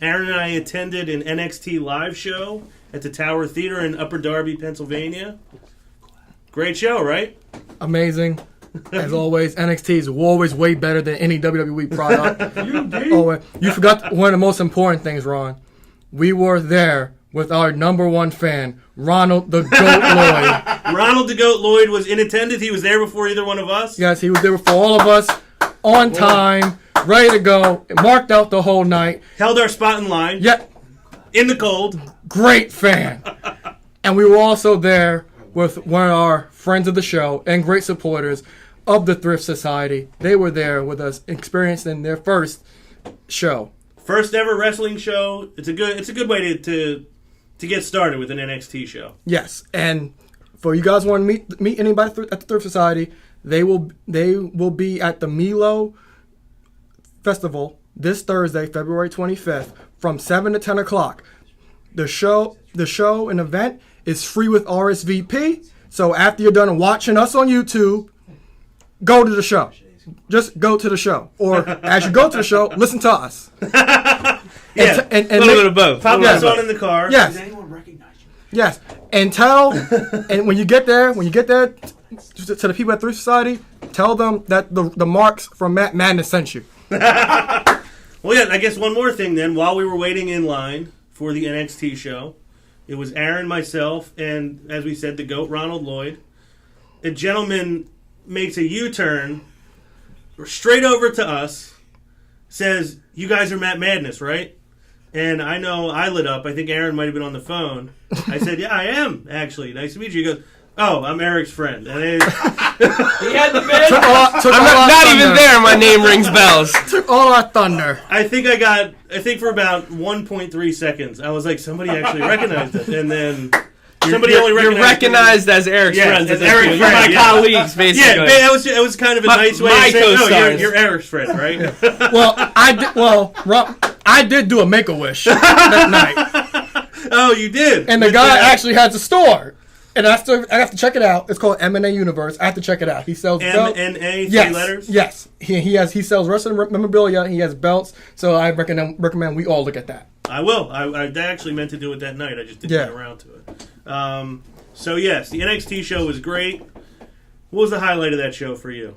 Aaron and I attended an NXT live show at the Tower Theater in Upper Darby, Pennsylvania. Great show, right? Amazing. As always, NXT is always way better than any WWE product. You forgot one of the most important things, Ron. We were there with our number one fan, Ronald the Goat Lloyd. Ronald the Goat Lloyd was in attendance. He was there before either one of us. Yes, he was there for all of us, on time, ready to go, marked out the whole night. Held our spot in line. Yep. In the cold. Great fan. And we were also there with one of our friends of the show and great supporters of the Thrift Society. They were there with us, experiencing their first show. First ever wrestling show. It's a good way to get started with an NXT show. Yes, and for you guys want to meet anybody at the Thrift Society, they will be at the Milo Festival this Thursday, February 25th, from 7 to 10 o'clock. The show and event is free with RSVP. So after you're done watching us on YouTube, go to the show. Just go to the show. Or as you go to the show, listen to us. Yeah, a little bit of both. Pop us on in the car. Yes. Does anyone recognize you? Yes. And when you get there, to the people at Thrift Society, tell them that the marks from Matt Madness sent you. Well, yeah, I guess one more thing then. While we were waiting in line for the NXT show, it was Aaron, myself, and, as we said, the GOAT, Ronald Lloyd. A gentleman makes a U-turn straight over to us, says, "You guys are Matt Madness, right?" And I know I lit up. I think Aaron might have been on the phone. I said, "Yeah, I am, actually. Nice to meet you." He goes, "Oh, I'm Eric's friend." And he had the bed. I'm not even there. My name rings bells. Took all our thunder. I think for about 1.3 seconds, I was like, somebody actually recognized it. And then you're recognized as Eric's friend. As Eric's friend. You're my colleagues, basically. Yeah, that was kind of a nice way of saying, "Oh, you're Eric's friend, right?" I did do a Make-A-Wish that night. Oh, you did? And the guy actually has a store. And I have to check it out. It's called M&A Universe. I have to check it out. He sells belts. M&A, three letters? Yes. He sells wrestling memorabilia. He has belts. So I recommend we all look at that. I will. I actually meant to do it that night. I just didn't get around to it. So, yes, the NXT show was great. What was the highlight of that show for you?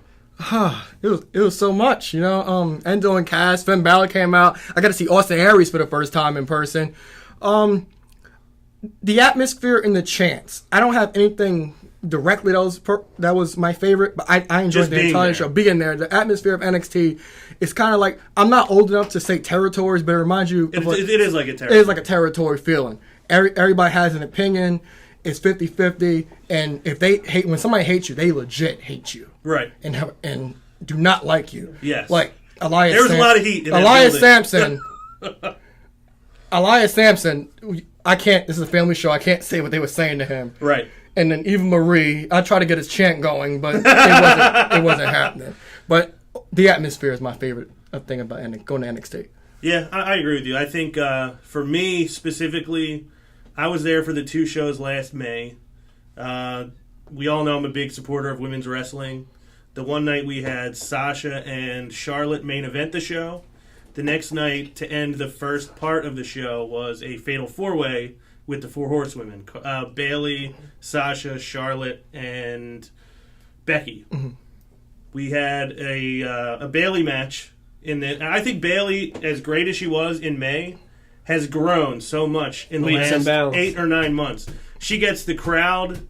It was so much, Endo and Cass, Finn Balor came out. I got to see Austin Aries for the first time in person. The atmosphere and the chants. I don't have anything directly that was my favorite, but I enjoyed the entire show. Being there, the atmosphere of NXT is kind of like, I'm not old enough to say territories, but it reminds you. It is like a territory. It is like a territory feeling. Everybody has an opinion. It's 50-50, and when somebody hates you, they legit hate you, right? And do not like you. Yes, like Elias. There was a lot of heat in that Elias building. Sampson. Elias Sampson. I can't. This is a family show. I can't say what they were saying to him. Right. And then Eva Marie. I tried to get his chant going, but it wasn't happening. But the atmosphere is my favorite thing about going to NXT. Yeah, I agree with you. I think for me specifically, I was there for the two shows last May. We all know I'm a big supporter of women's wrestling. The one night we had Sasha and Charlotte main event the show. The next night, to end the first part of the show, was a fatal four-way with the four horsewomen. Bayley, Sasha, Charlotte, and Becky. Mm-hmm. We had a Bayley match. And I think Bayley, as great as she was in May, has grown so much in the last 8 or 9 months. She gets the crowd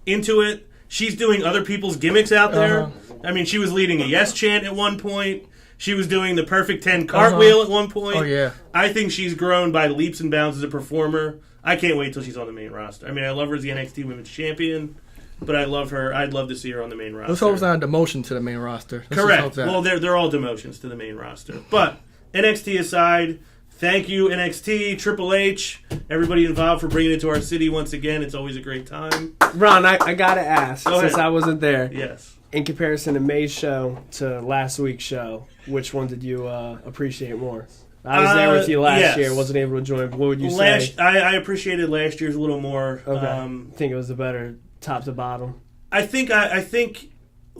into it. She's doing other people's gimmicks out there. Uh-huh. I mean, she was leading a yes chant at one point. She was doing the perfect 10 cartwheel at one point. Oh, yeah. I think she's grown by leaps and bounds as a performer. I can't wait till she's on the main roster. I mean, I love her as the NXT Women's Champion, but I love her. I'd love to see her on the main roster. Let's hope it's not a demotion to the main roster. Correct. Well, they're all demotions to the main roster. But NXT aside, thank you, NXT, Triple H, everybody involved for bringing it to our city once again. It's always a great time. Ron, I got to ask, since I wasn't there. Yes. In comparison to May's show to last week's show, which one did you appreciate more? I was there with you last year, wasn't able to join. What would you say? I appreciated last year's a little more. Okay. I think it was the better top to bottom. I think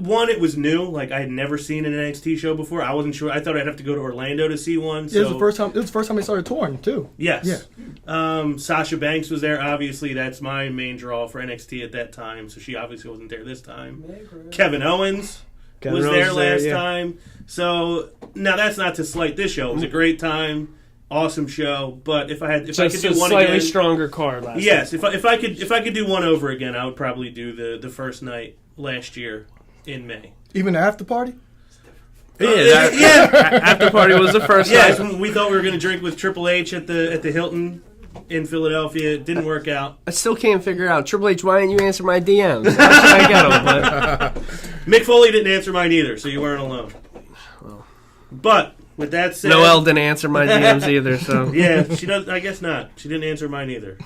One, it was new. Like, I had never seen an NXT show before. I wasn't sure. I thought I'd have to go to Orlando to see one. It was the first time. It was the first time they started touring too. Yes. Yeah. Sasha Banks was there. Obviously, that's my main draw for NXT at that time. So she obviously wasn't there this time. Kevin Owens was there last time. So now that's not to slight this show. It was a great time, awesome show. But if I could do one slightly again, stronger card last. Yes. Time. If I could do one over again, I would probably do the first night last year in May. Even the after party. After party was the first. Yes, we thought we were going to drink with Triple H at the Hilton in Philadelphia. It didn't work out. I still can't figure out, Triple H, why didn't you answer my DMs? I get them, but Mick Foley didn't answer mine either, so you weren't alone. But with that said, Noelle didn't answer my DMs either. So yeah, she does. I guess not. She didn't answer mine either.